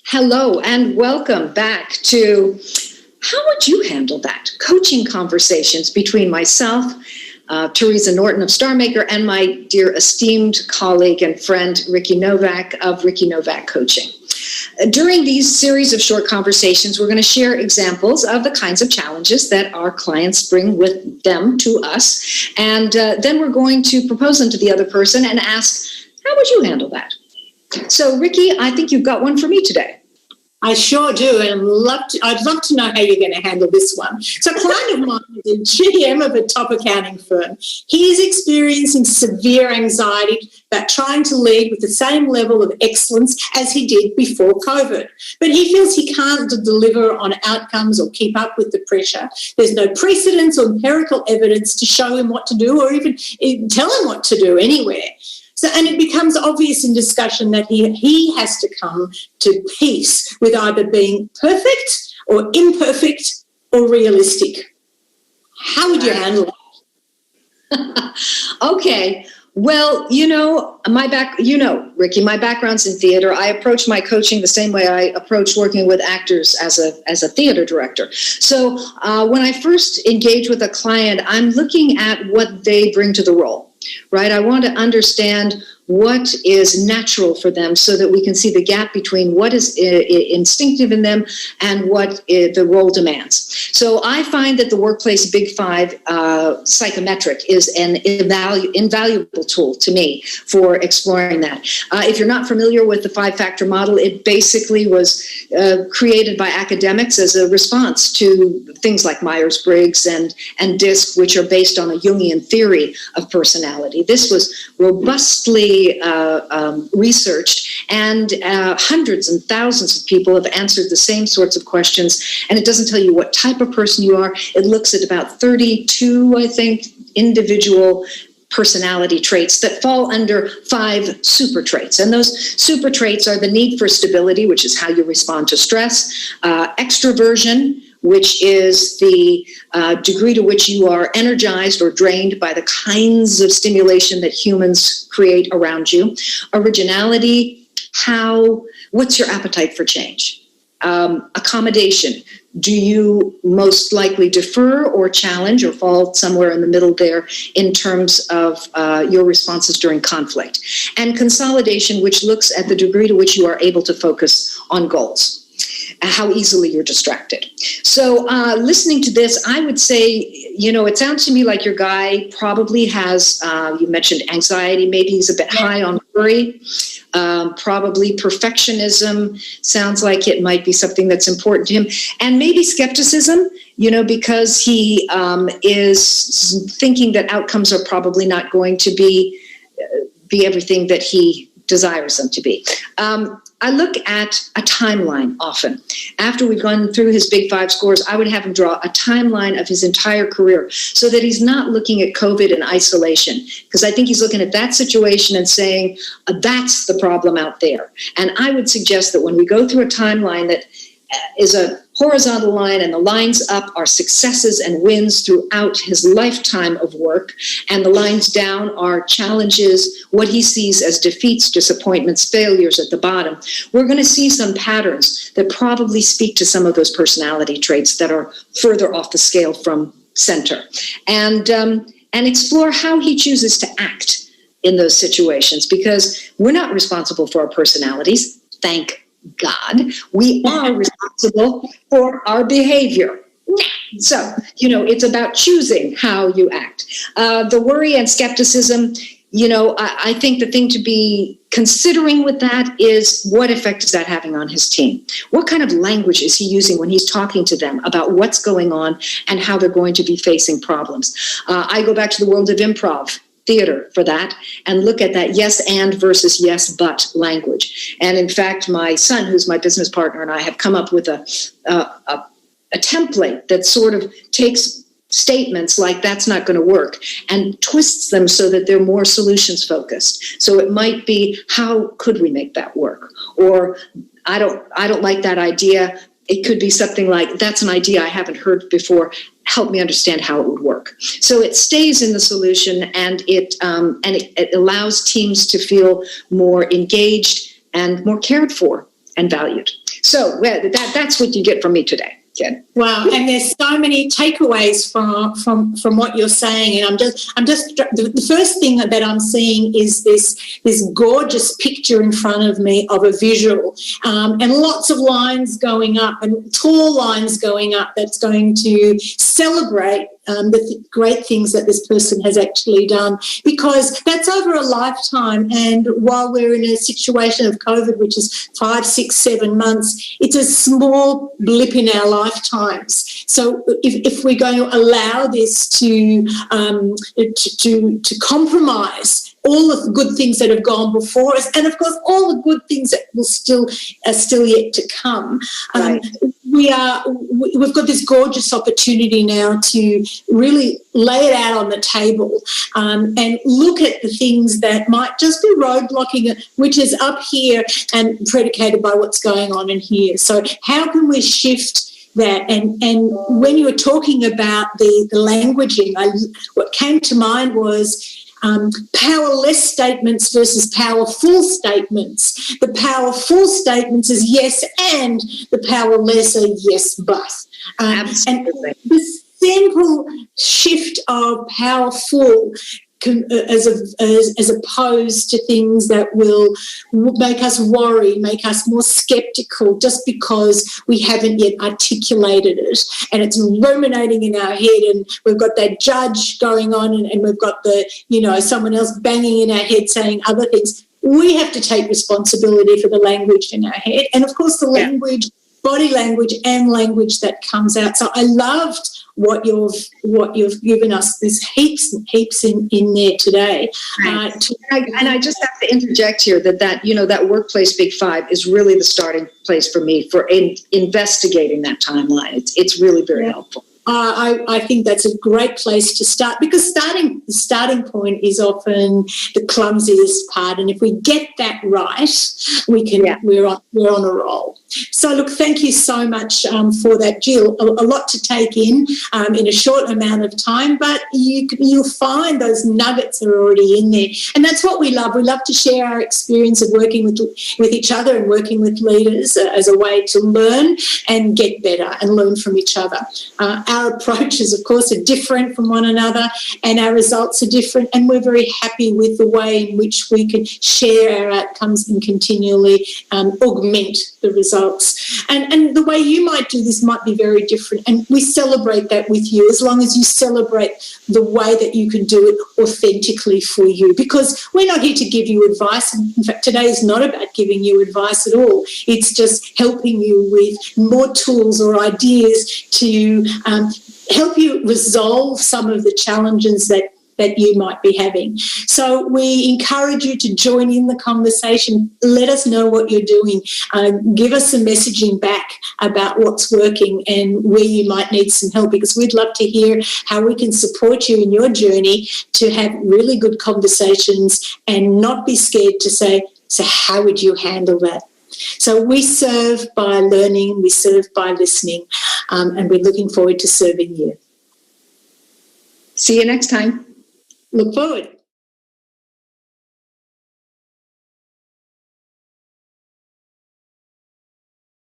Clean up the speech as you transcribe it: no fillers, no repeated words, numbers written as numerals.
Hello and welcome back to How Would You Handle That? Coaching conversations between myself, Teresa Norton of StarMaker, and my dear esteemed colleague and friend, Ricky Nowak of Ricky Nowak Coaching. During these series of short conversations, we're going to share examples of the kinds of challenges that our clients bring with them to us. And then we're going to propose them to the other person and ask, how would you handle that? So, Ricky, I think you've got one for me today. I sure do, and I'd love to know how you're going to handle this one. So a client of mine is a GM of a top accounting firm. He is experiencing severe anxiety about trying to lead with the same level of excellence as he did before COVID. But he feels he can't deliver on outcomes or keep up with the pressure. There's no precedence or empirical evidence to show him what to do or even tell him what to do anywhere. So, and it becomes obvious in discussion that he has to come to peace with either being perfect or imperfect or realistic. How would you handle that? Okay. Well, Ricky, my background's in theater. I approach my coaching the same way I approach working with actors as a theater director. So when I first engage with a client, I'm looking at what they bring to the role. Right? I want to understand what is natural for them so that we can see the gap between what is instinctive in them and what the role demands. So I find that the Workplace Big Five psychometric is an invaluable tool to me for exploring that. If you're not familiar with the five-factor model, it basically was created by academics as a response to things like Myers-Briggs and DISC, which are based on a Jungian theory of personality. This was robustly researched, and hundreds and thousands of people have answered the same sorts of questions, and it doesn't tell you what type of person you are. It looks at about 32, I think, individual personality traits that fall under 5 super traits. And those super traits are the need for stability, which is how you respond to stress, extroversion, which is the degree to which you are energized or drained by the kinds of stimulation that humans create around you. Originality, what's your appetite for change? Accommodation, do you most likely defer or challenge or fall somewhere in the middle there in terms of your responses during conflict? And consolidation, which looks at the degree to which you are able to focus on goals. How easily you're distracted. So listening to this, I would say, it sounds to me like your guy probably has, you mentioned anxiety, maybe he's a bit high on worry, probably perfectionism, sounds like it might be something that's important to him, and maybe skepticism, because he is thinking that outcomes are probably not going to be everything that he desires them to be. I look at a timeline often. After we've gone through his Big Five scores, I would have him draw a timeline of his entire career so that he's not looking at COVID in isolation, because I think he's looking at that situation and saying, that's the problem out there. And I would suggest that when we go through a timeline that is a horizontal line and the lines up are successes and wins throughout his lifetime of work, and the lines down are challenges, what he sees as defeats, disappointments, failures at the bottom, we're going to see some patterns that probably speak to some of those personality traits that are further off the scale from center, and explore how he chooses to act in those situations, because we're not responsible for our personalities, thank God. We are responsible for our behavior. So, it's about choosing how you act. The worry and skepticism, I think the thing to be considering with that is, what effect is that having on his team? What kind of language is he using when he's talking to them about what's going on and how they're going to be facing problems? I go back to the world of improv theater for that and look at that yes and versus yes but language. And in fact, my son, who's my business partner, and I have come up with a template that sort of takes statements like that's not going to work and twists them so that they're more solutions focused. So it might be, how could we make that work? Or I don't like that idea. It could be something like, that's an idea I haven't heard before. Help me understand how it would work. So it stays in the solution, and it allows teams to feel more engaged and more cared for and valued. So that's what you get from me today, Jen. Wow, and there's so many takeaways from what you're saying, and I'm just the first thing that I'm seeing is this gorgeous picture in front of me of a visual, and lots of lines going up and tall lines going up that's going to celebrate the great things that this person has actually done, because that's over a lifetime. And while we're in a situation of COVID, which is 5, 6, 7 months, it's a small blip in our lifetimes. So if we're going to allow this to compromise all of the good things that have gone before us, and of course all the good things that are still yet to come. Right. We've got this gorgeous opportunity now to really lay it out on the table, and look at the things that might just be roadblocking it, which is up here and predicated by what's going on in here. So how can we shift that? And when you were talking about the languaging, what came to mind was powerless statements versus powerful statements. The powerful statements is yes and, the powerless are yes but. Absolutely. And the simple shift of powerful as opposed to things that will make us worry, make us more sceptical just because we haven't yet articulated it, and it's ruminating in our head, and we've got that judge going on, and we've got someone else banging in our head saying other things. We have to take responsibility for the language in our head, and of course the language, body language and language that comes out. So I loved what you've given us. There's heaps and heaps in there today. Right. And I just have to interject here that workplace Big Five is really the starting place for me for investigating that timeline. It's really very helpful. I think that's a great place to start, because the starting point is often the clumsiest part, and if we get that right, we're on a roll. So look, thank you so much for that, Jill. A lot to take in a short amount of time, but you'll find those nuggets are already in there, and that's what we love. We love to share our experience of working with each other and working with leaders as a way to learn and get better and learn from each other. Our approaches, of course, are different from one another, and our results are different, and we're very happy with the way in which we can share our outcomes and continually augment the results. And the way you might do this might be very different, and we celebrate that with you, as long as you celebrate the way that you can do it authentically for you, because we're not here to give you advice. In fact, today is not about giving you advice at all. It's just helping you with more tools or ideas to help you resolve some of the challenges that you might be having. So we encourage you to join in the conversation. Let us know what you're doing. Give us some messaging back about what's working and where you might need some help, because we'd love to hear how we can support you in your journey to have really good conversations and not be scared to say, so how would you handle that? So we serve by learning, we serve by listening, and we're looking forward to serving you. See you next time. Look forward.